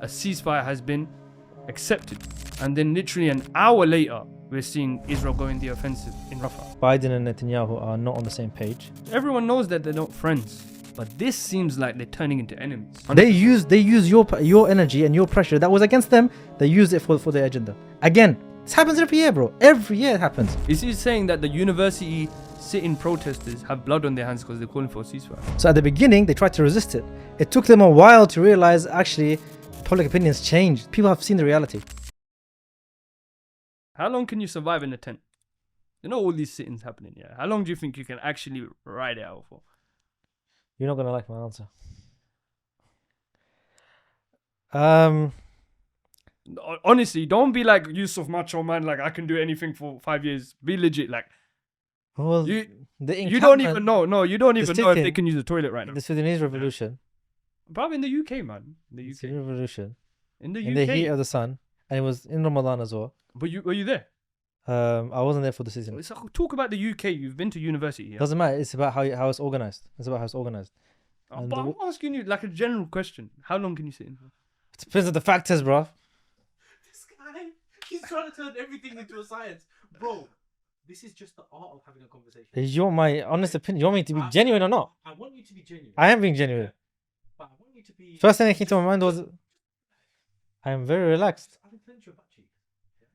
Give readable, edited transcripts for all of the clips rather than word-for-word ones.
a ceasefire has been accepted. And then literally an hour later, we're seeing Israel going the offensive in Rafah. Biden and Netanyahu are not on the same page. Everyone knows that they're not friends, but this seems like they're turning into enemies. They use your energy and your pressure that was against them. They use it for their agenda. Again, this happens every year, bro. Every year it happens. Is he saying that the university sit-in protesters have blood on their hands because they're calling for a ceasefire? So at the beginning, they tried to resist it. It took them a while to realize actually public opinion's changed. People have seen the reality. How long can you survive in a tent? You know all these sit-ins happening, yeah? How long do you think you can actually ride it out for? You're not gonna like my answer. Honestly, don't be like Yusuf Macho Man, like I can do anything for 5 years. Be legit, like Well, you the don't even know. No, you don't even know if sitting- they can use the toilet right now. the Sudanese revolution, Probably in the UK, man. The the UK. Sudanese revolution, In the in the heat UK. of the sun, and it was in Ramadan as well. But were you there? I wasn't there for the season. It's like, talk about the UK. You've been to university. Yeah? Doesn't matter. It's about how it's organized. It's about how it's organized. And But I'm asking you like a general question. How long can you sit in? It depends on the factors, bro. This guy, he's trying to turn everything into a science. Bro, this is just the art of having a conversation. You want my honest opinion? You want me to be genuine or not? I want you to be genuine. I am being genuine. But I want you to be... First thing that came to my mind was, I am very relaxed. I can clench your butt cheek. Yeah?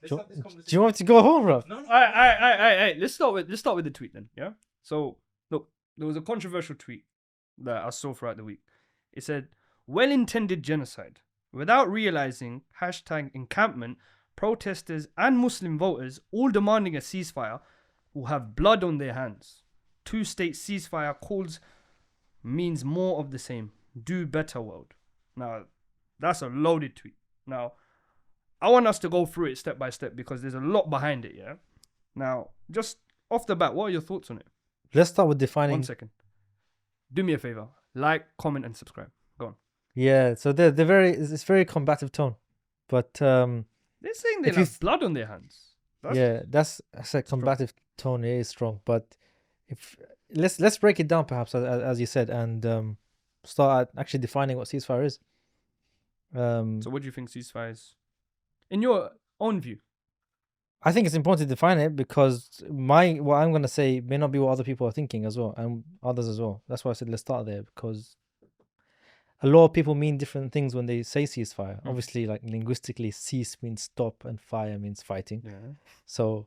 Let's Do, have this conversation. do you want me to go home, bro? No, no. Alright. Let's start with the tweet then. Yeah. So look, there was a controversial tweet that I saw throughout the week. It said, "Well-intended genocide. Without realizing, #encampment, protesters and Muslim voters all demanding a ceasefire will have blood on their hands. Two-state ceasefire calls means more of the same. Do better, world." Now, that's a loaded tweet. Now, I want us to go through it step by step because there's a lot behind it, yeah? Now, just off the bat, what are your thoughts on it? Let's start with defining. 1 second. Do me a favor. Like, comment, and subscribe. Go on. Yeah, so it's very combative tone, but They're saying they If you have blood on their hands. that's a combative tone. It is strong, but if let's break it down perhaps as you said, and start actually defining what ceasefire is. So what do you think ceasefire is? In your own view. I think it's important to define it because what I'm gonna say may not be what other people are thinking as well, and others as well. That's why I said let's start there, because a lot of people mean different things when they say ceasefire. Obviously, like linguistically, cease means stop and fire means fighting. Yeah. So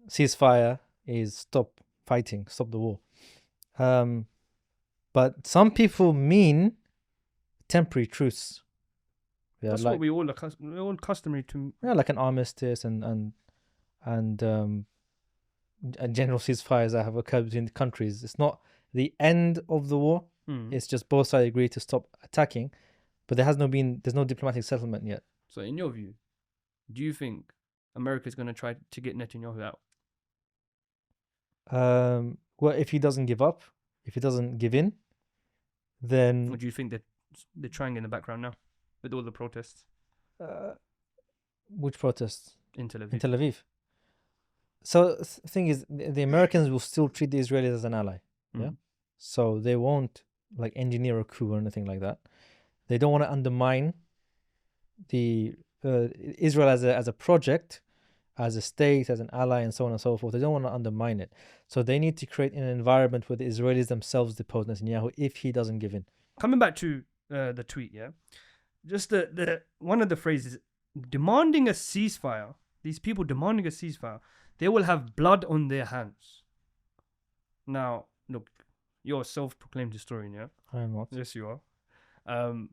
ceasefire is stop fighting, stop the war. But some people mean temporary truce. Yeah, That's like, what we're all customary to. yeah, like an armistice and general ceasefires that have occurred between the countries. It's not the end of the war. It's just both sides agree to stop attacking, but there's no diplomatic settlement yet. So in your view, do you think America's going to try to get Netanyahu out? Well, if he doesn't give up, if he doesn't give in, Or then do you think that they're trying in the background now with all the protests which protests in Tel Aviv? in Tel Aviv? So the thing is, the Americans will still treat the Israelis as an ally. Yeah. So they won't like engineer a coup or anything like that. They don't want to undermine the Israel as a project, as a state, as an ally, and so on and so forth. They don't want to undermine it. So they need to create an environment where the Israelis themselves depose Netanyahu if he doesn't give in. Coming back to the tweet, yeah, just the one of the phrases, demanding a ceasefire. These people demanding a ceasefire, they will have blood on their hands. Now, look, you're a self-proclaimed historian, yeah? I am not. Yes, you are.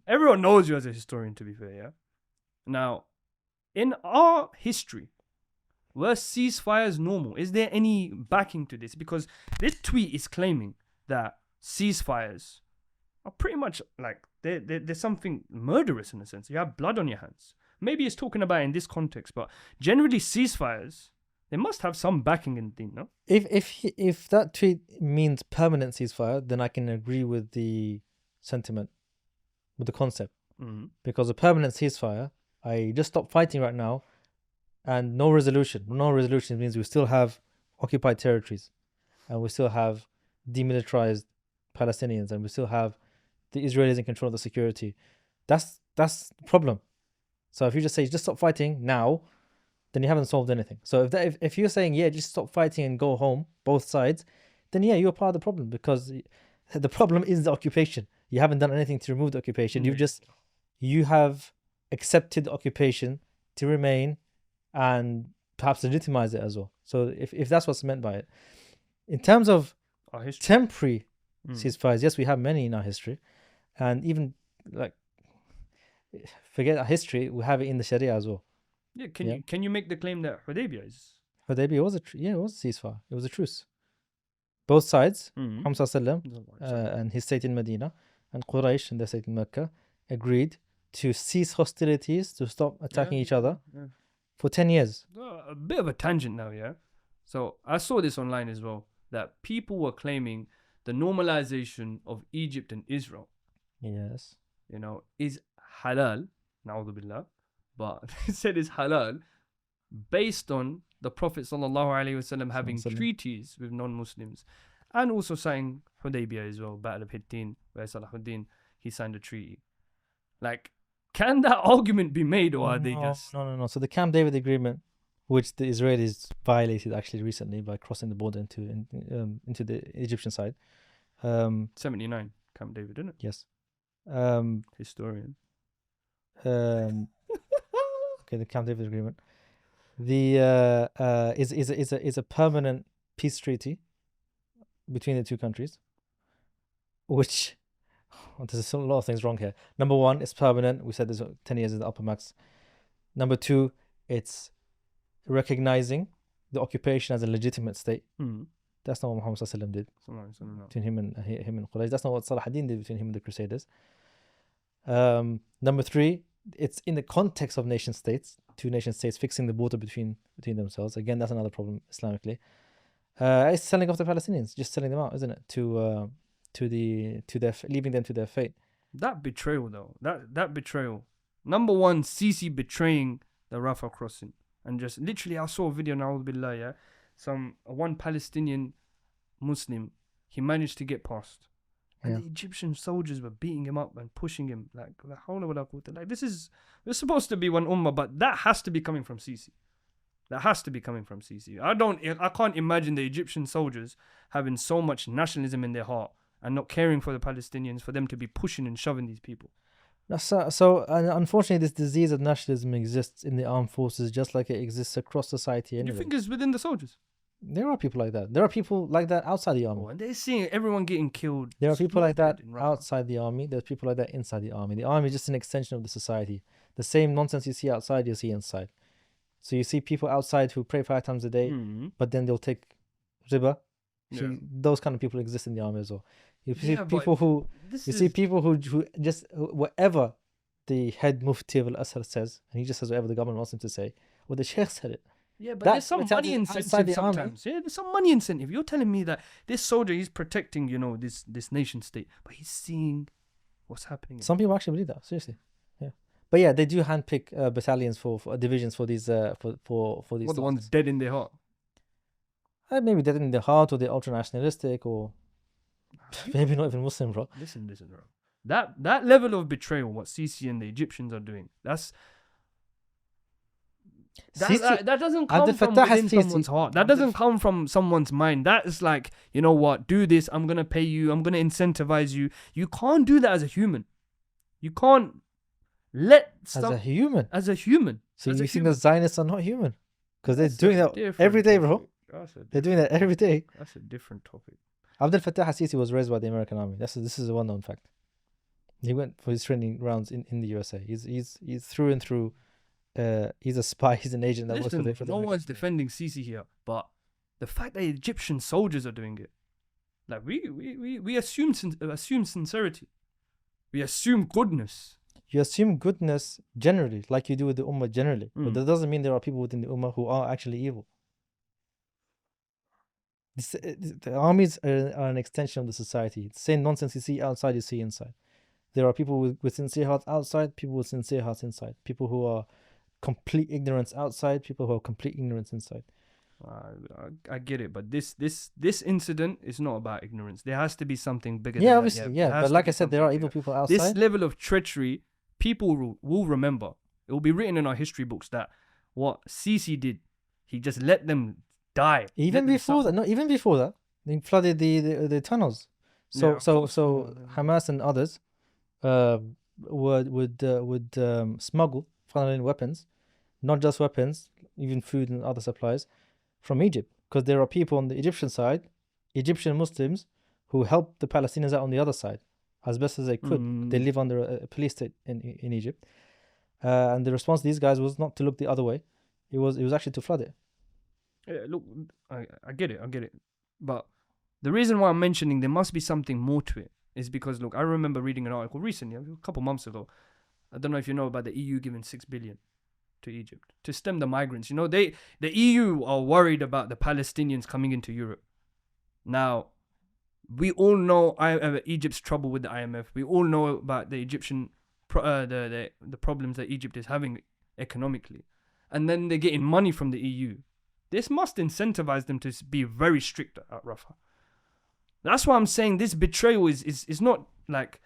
Everyone knows you as a historian, to be fair, yeah? Now, in our history, were ceasefires normal? Is there any backing to this? Because this tweet is claiming that ceasefires are pretty much like, there's something murderous in a sense. You have blood on your hands. Maybe it's talking about in this context, but generally ceasefires, they must have some backing in thing, no? If that tweet means permanent ceasefire, then I can agree with the sentiment, with the concept. Because a permanent ceasefire, I just stop fighting right now, and no resolution. No resolution means we still have occupied territories, and we still have demilitarized Palestinians, and we still have the Israelis in control of the security. That's That's the problem. So if you just say just stop fighting now, then you haven't solved anything. So if you're saying just stop fighting and go home, both sides, then you're part of the problem, because the problem is the occupation. You haven't done anything to remove the occupation. You have accepted the occupation to remain and perhaps legitimize it as well. So if that's what's meant by it, in terms of Our history. temporary ceasefires, yes, we have many in our history, and even like forget our history, we have it in the Sharia as well. Yeah, can you make the claim that Hudaybiyah is? Hudaybiyah was it was a ceasefire. It was a truce. Both sides, Muhammad Sallallahu Alaihi Wasallam and his state in Medina, and Quraysh and their state in Mecca, agreed to cease hostilities, to stop attacking each other for 10 years. A bit of a tangent now, yeah? So I saw this online as well, that people were claiming the normalization of Egypt and Israel, Yes. is halal, na'udhu billah, but it said it's halal based on the Prophet ﷺ having treaties with non-Muslims, and also signing Hudaybiyah as well, Battle of Hittin, where Salahuddin, he signed a treaty. Like, can that argument be made, or are they just... No. So the Camp David Agreement, which the Israelis violated actually recently by crossing the border into the Egyptian side. 79, Camp David, didn't it? Yes. Historian. Okay, the Camp David Agreement. The is a permanent peace treaty between the two countries, which there's a lot of things wrong here. Number one, it's permanent. We said this 10 years is the upper max. Number two, it's recognizing the occupation as a legitimate state. That's not what Muhammad Sallallahu Alaihi Wasallam did between him and Quraysh. That's not what Salah ad-Din did between him and the Crusaders. Number three, it's in the context of nation states, two nation states fixing the border between themselves. Again, that's another problem Islamically. It's selling off the Palestinians, just selling them out, isn't it? Leaving them to their fate. That betrayal, though, that betrayal. Number one, Sisi betraying the Rafah crossing, and just literally, I saw a video now, billah, one Palestinian Muslim, he managed to get past, and the Egyptian soldiers were beating him up and pushing him like we're supposed to be one ummah, but that has to be coming from Sisi. That has to be coming from Sisi. I can't imagine the Egyptian soldiers having so much nationalism in their heart and not caring for the Palestinians, for them to be pushing and shoving these people. So unfortunately, this disease of nationalism exists in the armed forces just like it exists across society anyway. You think it's within the soldiers? There are people like that. There are people like that outside the army. And they're seeing everyone getting killed. There are people like that outside the army. There's people like that inside the army. The army is just an extension of the society. The same nonsense you see outside, you see inside. So you see people outside who pray 5 times a day, but then they'll take riba. Those kind of people exist in the army as well. You see people who just whatever the head mufti of Al-Azhar says, and he just says whatever the government wants him to say. Well, the sheikh said it. Yeah, but there's some money incentive sometimes. Yeah, there's some money incentive. You're telling me that this soldier, he's protecting, this nation state, but he's seeing what's happening. Some people actually believe that, seriously. Yeah, but yeah, they do handpick battalions for divisions for these for these. What, the ones dead in their heart? Maybe dead in their heart, or they're ultra nationalistic, or maybe not even Muslim, bro. Listen, bro. That level of betrayal, what Sisi and the Egyptians are doing, that doesn't come from within someone's heart. That doesn't come from someone's mind. That is like, you know what, do this, I'm going to pay you, I'm going to incentivize you. You can't do that as a human. You can't let stuff... As a human. So you think the Zionists are not human? Because they're doing that every day, bro. They're doing that every day. That's a different topic. Abdel Fattah al-Sisi was raised by the American army. This is a well-known fact. He went for his training rounds in the USA. He's through and through... he's a spy, he's an agent. No one's defending Sisi here, but the fact that Egyptian soldiers are doing it, like we assume sincerity, we assume goodness. You assume goodness generally, like you do with the ummah generally, but that doesn't mean there are people within the ummah who are actually evil. The armies are an extension of the society. The same nonsense you see outside, you see inside. There are people with sincere hearts outside, people with sincere hearts inside, people who are complete ignorance outside, people who are complete ignorance inside. I get it, but this incident is not about ignorance. There has to be something bigger. Obviously, but like I said, there are evil people outside. This level of treachery people will remember. It will be written in our history books that what Sisi did, he just let them die. Even before that, they flooded the tunnels. So Hamas and others would smuggle funneling weapons, not just weapons, even food and other supplies from Egypt, because there are people on the Egyptian side, Egyptian Muslims, who help the Palestinians out on the other side as best as they could. They live under a police state in Egypt, and the response to these guys was not to look the other way. It was actually to flood it. Yeah, look, I get it, but the reason why I'm mentioning there must be something more to it is because, look, I remember reading an article recently, a couple months ago. I don't know if you know about the EU giving 6 billion to Egypt to stem the migrants. You know, the EU are worried about the Palestinians coming into Europe. Now, we all know Egypt's trouble with the IMF. We all know about the Egyptian the problems that Egypt is having economically, and then they're getting money from the EU. This must incentivize them to be very strict at Rafah. That's why I'm saying this betrayal is not like,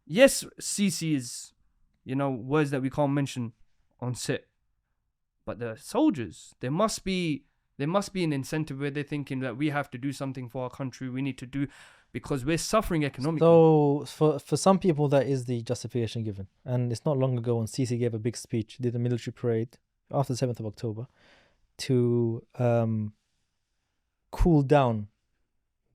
yes, Sisi is, words that we can't mention on set, but the soldiers, there must be an incentive where they're thinking that we have to do something for our country. We need to do, because we're suffering economically. So for some people, that is the justification given. And it's not long ago when Sisi gave a big speech, did a military parade after the 7th of October to cool down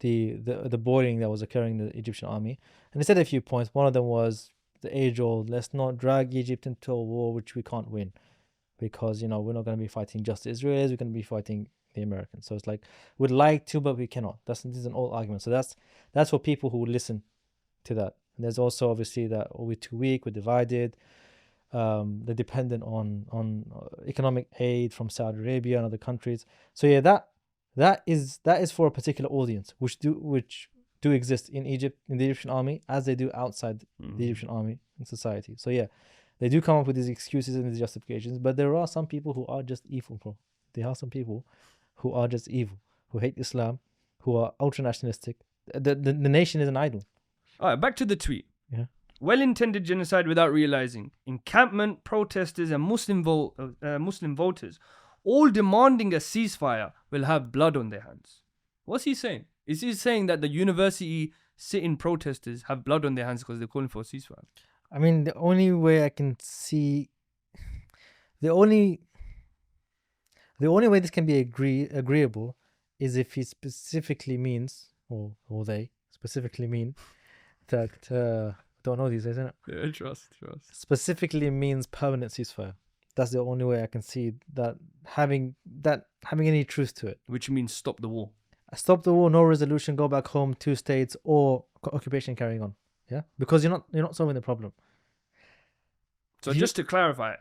the boiling that was occurring in the Egyptian army. And they said a few points. One of them was the age-old, let's not drag Egypt into a war which we can't win, because we're not going to be fighting just the Israelis, we're going to be fighting the Americans. So it's like, we'd like to, but we cannot. This is an old argument. So that's for people who would listen to that. And there's also obviously that we're too weak, we're divided, they're dependent on economic aid from Saudi Arabia and other countries. So yeah, that is for a particular audience which do exist in Egypt, in the Egyptian army, as they do outside the Egyptian army and society. So yeah, they do come up with these excuses and these justifications, but there are some people who are just evil, bro. There are some people who are just evil, who hate Islam, who are ultra nationalistic. The nation is an idol. All right, back to the tweet. Yeah. Well-intended genocide without realizing. Encampment protesters and Muslim voters all demanding a ceasefire will have blood on their hands. What's he saying? Is he saying that the university sit-in protesters have blood on their hands because they're calling for a ceasefire? I mean, the only way I can see, the only way this can be agreeable is if he specifically means, or they specifically mean that don't know these days, isn't it? Yeah, trust. Specifically means permanent ceasefire. That's the only way I can see that having any truth to it. Which means stop the war. Stop the war, no resolution, go back home, 2 states, or occupation carrying on. Yeah, because you're not solving the problem. So just to clarify,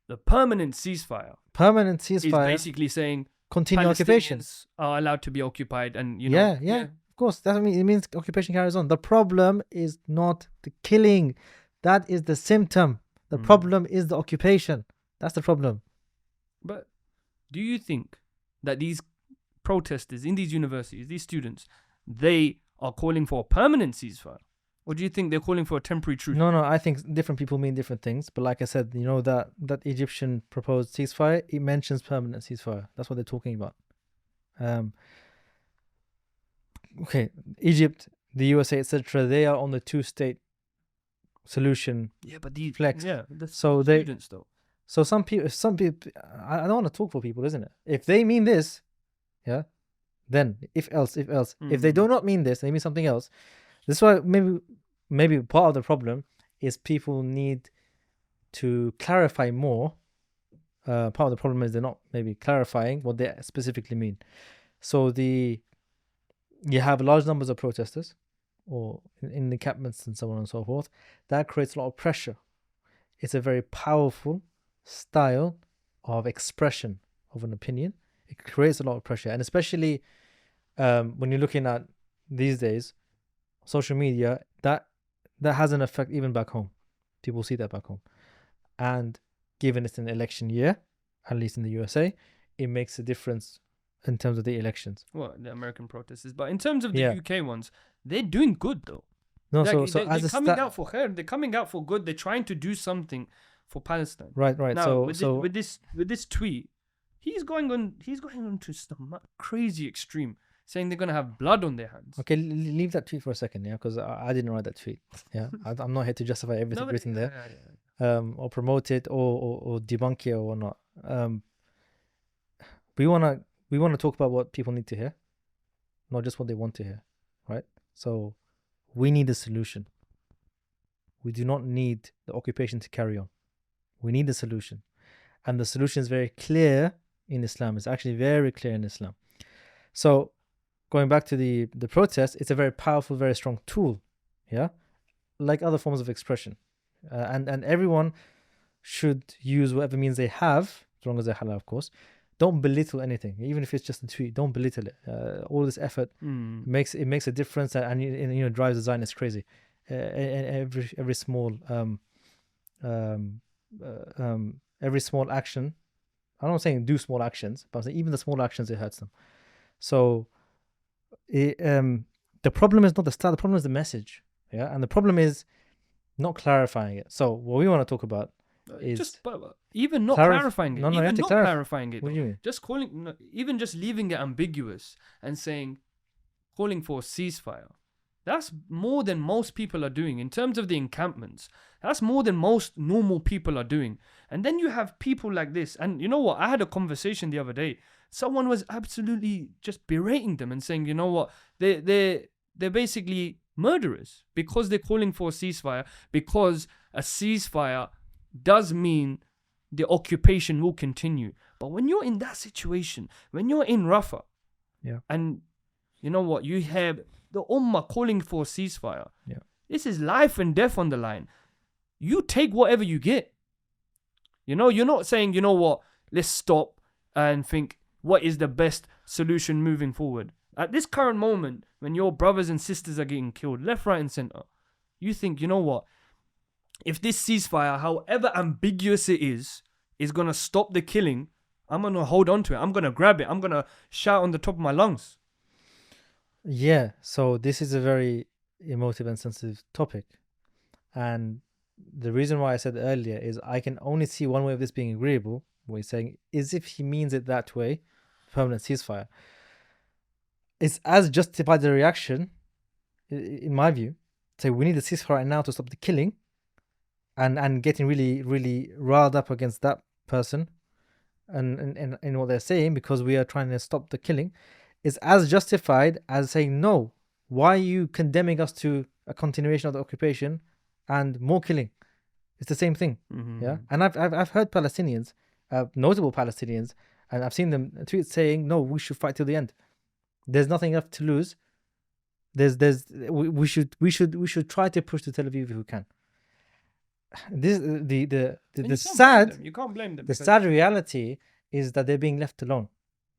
the permanent ceasefire is basically saying continue occupation. Palestinians are allowed to be occupied, and Yeah, of course. That means occupation carries on. The problem is not the killing. That is the symptom. The problem is the occupation. That's the problem. But do you think that these protesters in these universities, these students, they are calling for a permanent ceasefire? Or do you think they're calling for a temporary truce? No, I think different people mean different things. But like I said, that Egyptian proposed ceasefire, it mentions permanent ceasefire. That's what they're talking about. Okay, Egypt, the USA, etc., they are on the 2-state solution. Yeah, but the flex. Yeah, so students though. So some people, I don't want to talk for people, isn't it? If they mean this, yeah, then if else. If they do not mean this, they mean something else. This is why maybe part of the problem is people need to clarify more. Part of the problem is they're not maybe clarifying what they specifically mean. So you have large numbers of protesters, or in the encampments and so on and so forth. That creates a lot of pressure. It's a very powerful style of expression of an opinion. It creates a lot of pressure, and especially when you're looking at these days, social media, that has an effect even back home. People see that back home, and given it's an election year, at least in the USA, it makes a difference in terms of the elections. Well, the American protesters, but in terms of the UK ones, they're doing good though. No, Like, so as they're a coming out for khair. They're coming out for good. They're trying to do something for Palestine. right. Now, So with this tweet, he's going on to some crazy extreme, saying they're gonna have blood on their hands. okay, leave that tweet for a second, yeah, because I didn't write that tweet. Yeah, I'm not here to justify everything written there, or promote it or debunk it or not. We wanna talk about what people need to hear, not just what they want to hear, right? So we need a solution. We do not need the occupation to carry on. We need a solution, and the solution is very clear in Islam. It's actually very clear in Islam. So going back to the protest, it's a very powerful, very strong tool, yeah, like other forms of expression, and everyone should use whatever means they have, as long as they're halal, of course. Don't belittle anything, even if it's just a tweet. Don't belittle it. All this effort makes a difference, and you know, drives the Zionists crazy. Every small every small action. I'm not saying do small actions, but I'm saying even the small actions, it hurts them. So the problem is not the start. The problem is the message. Yeah, and the problem is not clarifying it. So what we want to talk about is just even not clarifying it. No, you have even to not clarify. clarifying it. What do you mean? Just even just leaving it ambiguous and calling for a ceasefire. That's more than most people are doing in terms of the encampments. That's more than most normal people are doing. And then you have people like this. And you know what? I had a conversation the other day. Someone was absolutely just berating them and saying, you know what? They're basically murderers because they're calling for a ceasefire, because a ceasefire does mean the occupation will continue. But when you're in that situation, when you're in Rafah, yeah, and you know what? You have the Ummah calling for a ceasefire. Yeah. This is life and death on the line. You take whatever you get. You know, you're not saying, you know what, let's stop and think, what is the best solution moving forward? At this current moment, when your brothers and sisters are getting killed, left, right, and center, you think, you know what, if this ceasefire, however ambiguous it is going to stop the killing, I'm going to hold on to it. I'm going to grab it. I'm going to shout on the top of my lungs. Yeah, so this is a very emotive and sensitive topic. And the reason why I said earlier is I can only see one way of this being agreeable, what he's saying, is if he means it that way, permanent ceasefire. It's as justified the reaction, in my view, say we need a ceasefire right now to stop the killing, and getting really, really riled up against that person and what they're saying because we are trying to stop the killing, is as justified as saying, no, why are you condemning us to a continuation of the occupation and more killing? It's the same thing. Mm-hmm. Yeah. And I've heard Palestinians, notable Palestinians, and I've seen them tweet saying, no, we should fight till the end. There's nothing left to lose. We should try to push to Tel Aviv if we can. This the sad you can't blame them. The sad reality is that they're being left alone.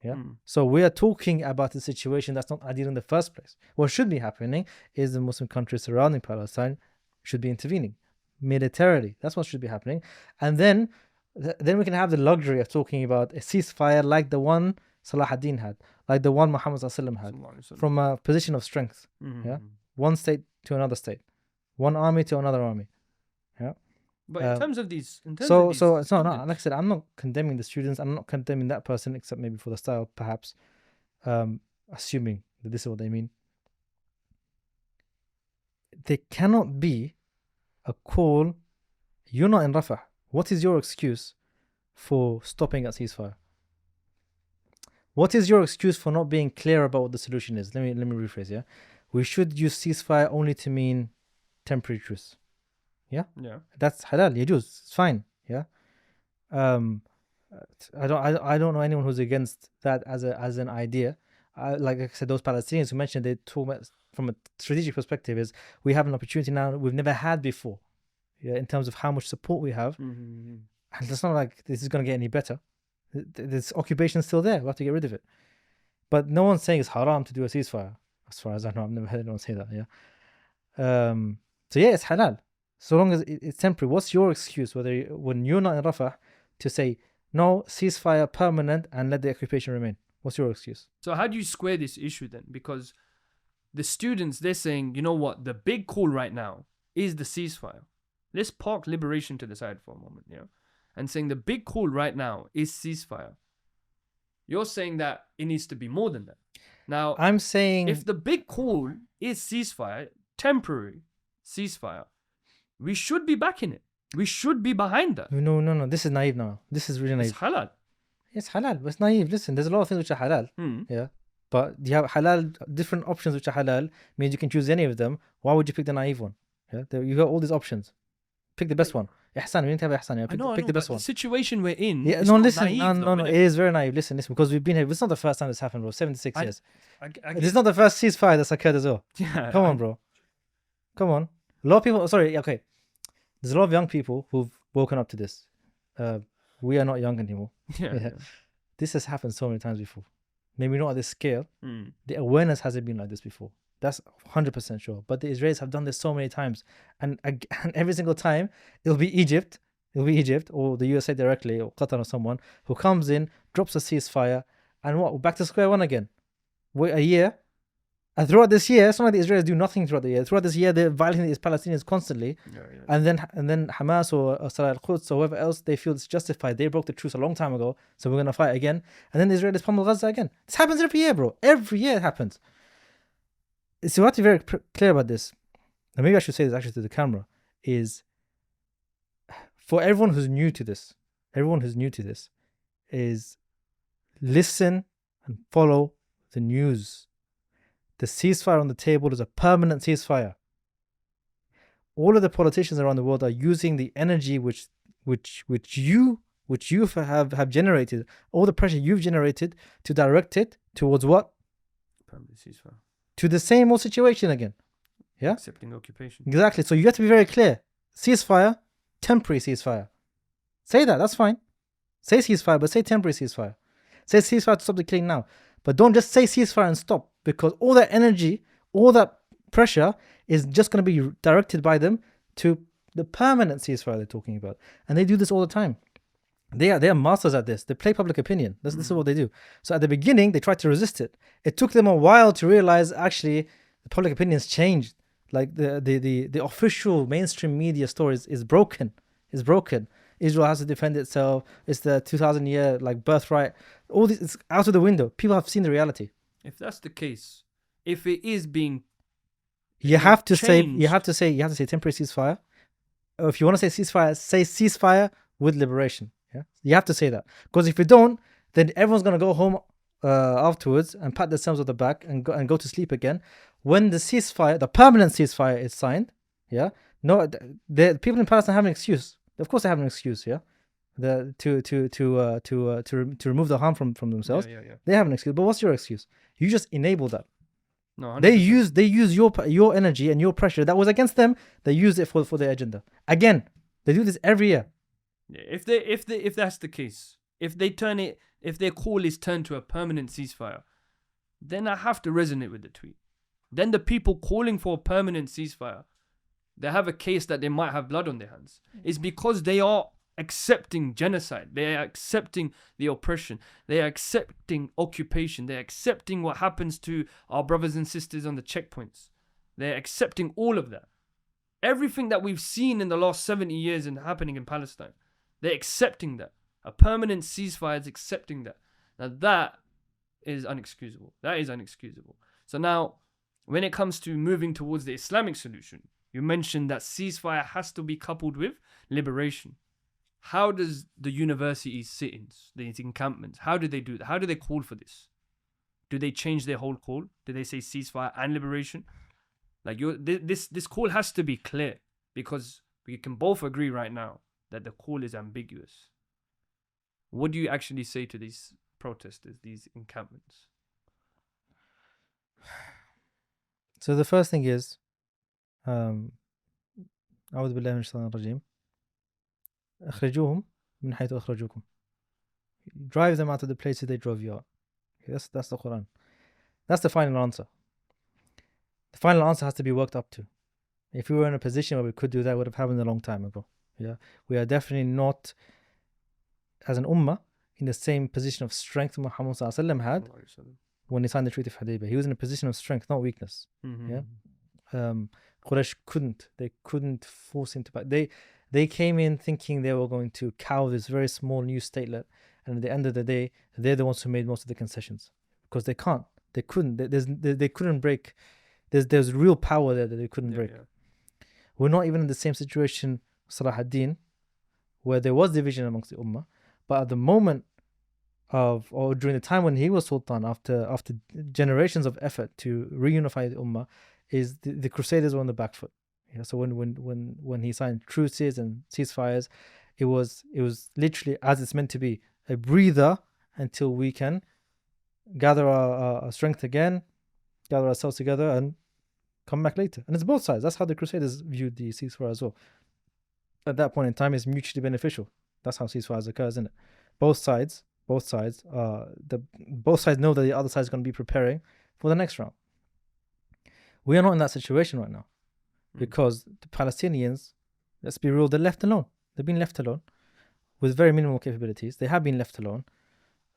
Yeah. So we are talking about a situation that's not ideal in the first place. What should be happening is the Muslim countries surrounding Palestine should be intervening militarily. That's what should be happening. And then we can have the luxury of talking about a ceasefire like the one Salah ad-Din had, like the one Muhammad ﷺ had, from a position of strength. Mm-hmm. Yeah. One state to another state, one army to another army. Yeah. But in terms of these, so it's not, like I said, I'm not condemning the students. I'm not condemning that person, except maybe for the style, perhaps, assuming that this is what they mean. There cannot be a call. You're not in Rafah. What is your excuse for stopping at ceasefire? What is your excuse for not being clear about what the solution is? Let me rephrase. Yeah, we should use ceasefire only to mean temporary truce. Yeah, that's halal. Yajuz. It's fine. Yeah, I don't know anyone who's against that as an idea. Like I said, those Palestinians who mentioned, they talk about from a strategic perspective is we have an opportunity now we've never had before. Yeah, in terms of how much support we have, and it's not like this is going to get any better. This occupation is still there. We have to get rid of it. But no one's saying it's haram to do a ceasefire. As far as I know, I've never heard anyone say that. Yeah. So yeah, it's halal. So long as it's temporary. What's your excuse when you're not in Rafah to say no, ceasefire permanent and let the occupation remain? What's your excuse? So how do you square this issue then? Because the students, they're saying, you know what, the big call right now is the ceasefire. Let's park liberation to the side for a moment, and saying the big call right now is ceasefire. You're saying that it needs to be more than that. Now, I'm saying if the big call is ceasefire, temporary ceasefire, we should be backing it. We should be behind that. no. This is naive now. This is really naive. It's halal. It's halal, but it's naive. Listen, there's a lot of things which are halal. Yeah. But you have halal, different options which are halal, means you can choose any of them. Why would you pick the naive one? Yeah. You got all these options. Pick the best one. Ihsan, we need to have ihsan. Pick the best one. The situation we're in. Yeah, it's no, not listen. naive, No. It is very naive. Listen, because we've been here. It's not the first time this happened, bro. 76 years. This is not the first ceasefire that's occurred as well. Come on, bro. Come on. A lot of people. Sorry. Okay. There's a lot of young people who've woken up to this. We are not young anymore. Yeah. This has happened so many times before. Maybe not at this scale. The awareness hasn't been like this before. That's 100% sure. But the Israelis have done this so many times. And every single time, it'll be Egypt or the USA directly or Qatar or someone who comes in, drops a ceasefire, and what? We're back to square one again. Wait a year. And throughout this year, it's not like the Israelis do nothing throughout the year. Throughout this year, they're violating these Palestinians constantly. And then Hamas or Salah al-Quds or whoever else, they feel it's justified. They broke the truce a long time ago, so we're going to fight again. And then the Israelis pummel Gaza again. This happens every year, bro. Every year it happens. So we have to be very clear about this. And maybe I should say this actually to the camera, is for everyone who's new to this, is listen and follow the news. The ceasefire on the table is a permanent ceasefire. All of the politicians around the world are using the energy which you have generated, all the pressure you've generated, to direct it towards what? Permanent ceasefire. To the same old situation again. Yeah? Accepting occupation. Exactly. So you have to be very clear. Ceasefire, temporary ceasefire. Say that, that's fine. Say ceasefire, but say temporary ceasefire. Say ceasefire to stop the killing now. But don't just say ceasefire and stop, because all that energy, all that pressure is just going to be directed by them to the permanent ceasefire they're talking about. And they do this all the time. They are masters at this. They play public opinion. This is what they do. So at the beginning, they tried to resist it. It took them a while to realize actually the public opinion's changed. Like the official mainstream media story is broken. It's broken. Israel has to defend itself. It's the 2,000-year birthright. All this is out of the window. People have seen the reality. If that's the case, if it is being you have to say changed. Temporary ceasefire. Or if you want to say ceasefire with liberation. Yeah, you have to say that, because if you don't, then everyone's gonna go home afterwards and pat themselves on the back and go to sleep again. When the ceasefire, the permanent ceasefire, is signed, the people in Palestine have an excuse. Of course, they have an excuse. Yeah, to remove the harm from themselves. Yeah. They have an excuse. But what's your excuse? You just enable that. No, 100%. They use your energy and your pressure that was against them. They use it for their agenda. Again, they do this every year. If that's the case, if their call is turned to a permanent ceasefire, then I have to resonate with the tweet. Then the people calling for a permanent ceasefire, they have a case that they might have blood on their hands. It's because they are accepting genocide. They are accepting the oppression. They are accepting occupation. They are accepting what happens to our brothers and sisters on the checkpoints. They're accepting all of that. Everything that we've seen in the last 70 years and happening in Palestine. They're accepting that. A permanent ceasefire is accepting that. Now that is unexcusable. That is unexcusable. So now, when it comes to moving towards the Islamic solution, you mentioned that ceasefire has to be coupled with liberation. How does the universities sit-ins, these encampments, how do they do that? How do they call for this? Do they change their whole call? Do they say ceasefire and liberation? This call has to be clear, because we can both agree right now that the call is ambiguous. What do you actually say to these protesters, these encampments? So the first thing is, أعوذ بالله من الشيطان الرجيم. أخرجوهم من حيث أخرجوكم. Drive them out of the places they drove you out. Okay, that's the Quran. That's the final answer. The final answer has to be worked up to. If we were in a position where we could do that, it would have happened a long time ago. Yeah, we are definitely not, as an ummah, in the same position of strength Muhammad ﷺ had when he signed the Treaty of Hudaybiyah. He was in a position of strength, not weakness. Mhm. Yeah. Quraysh couldn't force him to back. They came in thinking they were going to cow this very small new statelet, and at the end of the day, they're the ones who made most of the concessions because they couldn't. They couldn't break. There's real power there that they couldn't break. Yeah. We're not even in the same situation, Salah ad-Din, where there was division amongst the Ummah, but at the moment or during the time when he was Sultan, after generations of effort to reunify the Ummah, is the Crusaders were on the back foot. Yeah, so when he signed truces and ceasefires, it was literally as it's meant to be, a breather until we can gather our strength again, gather ourselves together, and come back later. And it's both sides. That's how the Crusaders viewed the ceasefire as well. At that point in time, it's mutually beneficial. That's how ceasefires occur, isn't it? Both sides know that the other side is going to be preparing for the next round. We are not in that situation right now because the Palestinians, let's be real, they're left alone. They've been left alone with very minimal capabilities. They have been left alone.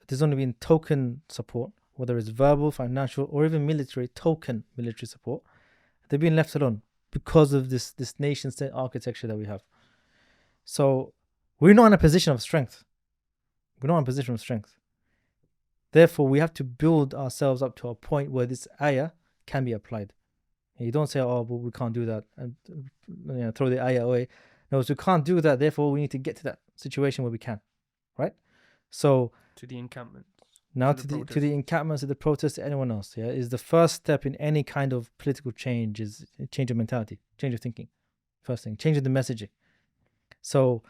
There's only been token support, whether it's verbal, financial, or even token military support. They've been left alone because of this nation-state architecture that we have. So we're not in a position of strength. Therefore, we have to build ourselves up to a point where this ayah can be applied. You don't say, oh, well, we can't do that, and throw the ayah away. No, so we can't do that. Therefore, we need to get to that situation where we can, right? So to the encampments. Now to the encampments, to the protests, to anyone else, is the first step in any kind of political change, is a change of mentality, change of thinking. First thing, change of the messaging. So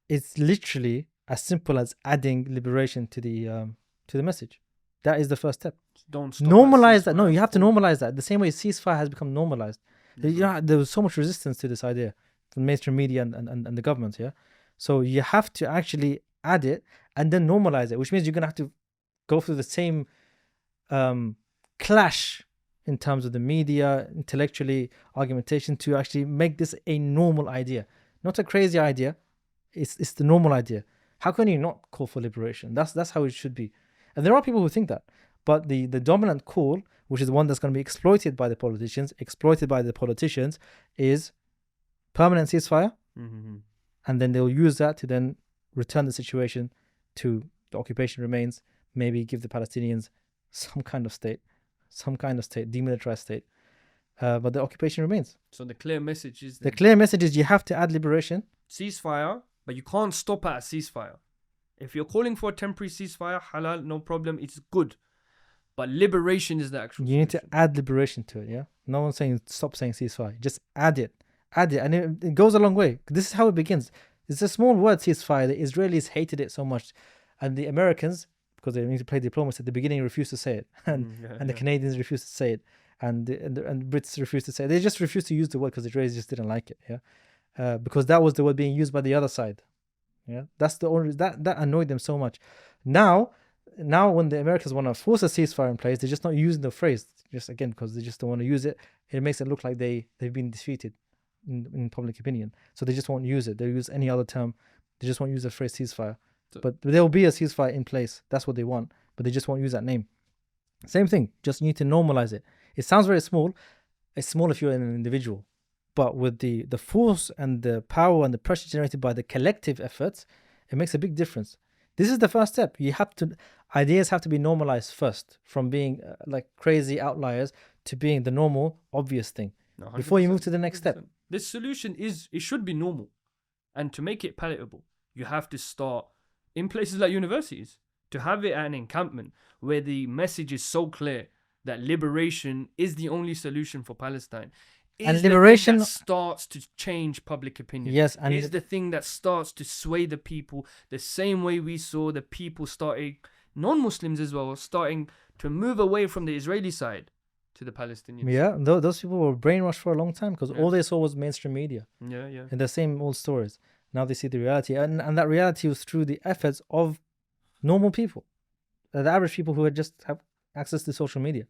it's literally as simple as adding liberation to the message. That is the first step. Don't stop normalize that. No, you have to normalize that. The same way ceasefire has become normalized. There was so much resistance to this idea from mainstream media and the government. Yeah, so you have to actually add it and then normalize it, which means you're gonna have to go through the same clash in terms of the media, intellectually, argumentation, to actually make this a normal idea, not a crazy idea. It's the normal idea. How can you not call for liberation? That's how it should be. And there are people who think that, but the dominant call, which is the one that's going to be exploited by the politicians, is permanent ceasefire, and then they'll use that to then return the situation to the occupation remains. Maybe give the Palestinians some kind of state, demilitarized state, but the occupation remains. So the clear message is you have to add liberation, ceasefire, but you can't stop at a ceasefire. If you're calling for a temporary ceasefire, halal, no problem, it's good. But liberation is the actual solution. You need to add liberation to it, yeah? No one's saying stop saying ceasefire. Just add it. And it goes a long way. This is how it begins. It's a small word, ceasefire. The Israelis hated it so much. And the Americans, because they need to play diplomacy, at the beginning refused to say it. And the Canadians refused to say it. And the Brits refused to say it. They just refused to use the word because the Israelis just didn't like it, yeah? Because that was the word being used by the other side. Yeah, that's the only that annoyed them so much. Now when the Americans want to force a ceasefire in place, they're just not using the phrase, just again because they just don't want to use it. It makes it look like they've been defeated in public opinion, so they just won't use it. They'll use any other term. They just won't use the phrase ceasefire. But there will be a ceasefire in place. That's what they want, but they just won't use that name. Same thing. Just need to normalize it. It sounds very small. It's small if you're an individual. But with the force and the power and the pressure generated by the collective efforts, it makes a big difference. This is the first step. Ideas have to be normalized first, from being like crazy outliers to being the normal, obvious thing, before you move to the next step. This solution it should be normal. And to make it palatable, you have to start in places like universities, to have it at an encampment where the message is so clear that liberation is the only solution for Palestine. And liberation starts to change public opinion. Yes, and is the thing that starts to sway the people the same way we saw the people starting, non-Muslims as well, starting to move away from the Israeli side to the Palestinian side. Those people were brainwashed for a long time because all they saw was mainstream media. And the same old stories. Now they see the reality, and that reality was through the efforts of normal people, the average people who had just have access to social media.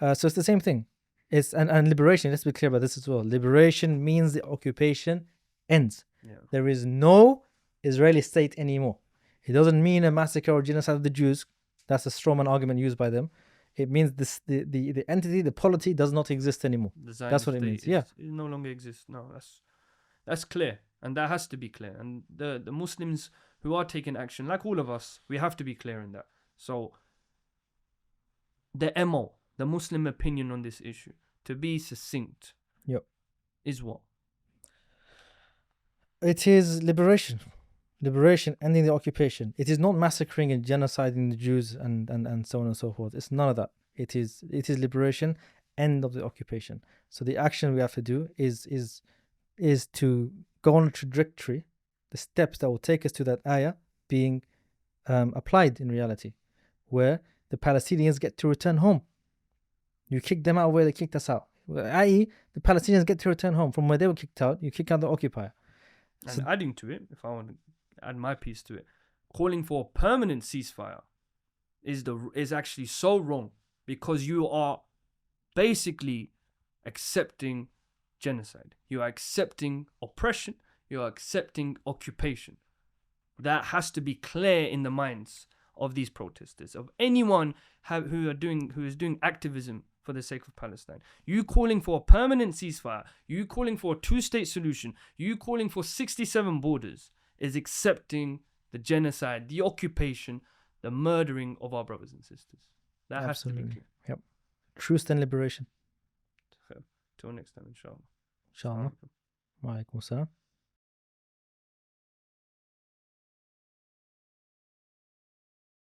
So it's the same thing. And liberation, let's be clear about this as well. Liberation means the occupation ends. There is no Israeli state anymore. It doesn't mean a massacre or genocide of the Jews. That's a strawman argument used by them. It means this the entity, the polity does not exist anymore. The That's Zionist what it state means. Yeah. it no longer exists. No, that's clear, and that has to be clear. And the Muslims who are taking action, like all of us, we have to be clear in that. So the MO, the Muslim opinion on this issue, to be succinct, Yep. is what? It is liberation. Liberation, ending the occupation. It is not massacring and genociding the Jews and so on and so forth. It's none of that. It is liberation, end of the occupation. So the action we have to do is to go on a trajectory, the steps that will take us to that ayah being applied in reality, where the Palestinians get to return home. You kick them out where they kicked us out. I.e., the Palestinians get to return home from where they were kicked out. You kick out the occupier. And So- adding to it, if I want to add my piece to it, calling for a permanent ceasefire is actually so wrong, because you are basically accepting genocide. You are accepting oppression. You are accepting occupation. That has to be clear in the minds of these protesters, of anyone who is doing activism for the sake of Palestine. You calling for a permanent ceasefire, you calling for a two-state solution, you calling for 67 borders, is accepting the genocide, the occupation, the murdering of our brothers and sisters. That has to be Absolutely. clear. Yep. Truth and liberation. Till next time, inshallah. Inshallah. Wa alaikum assalam.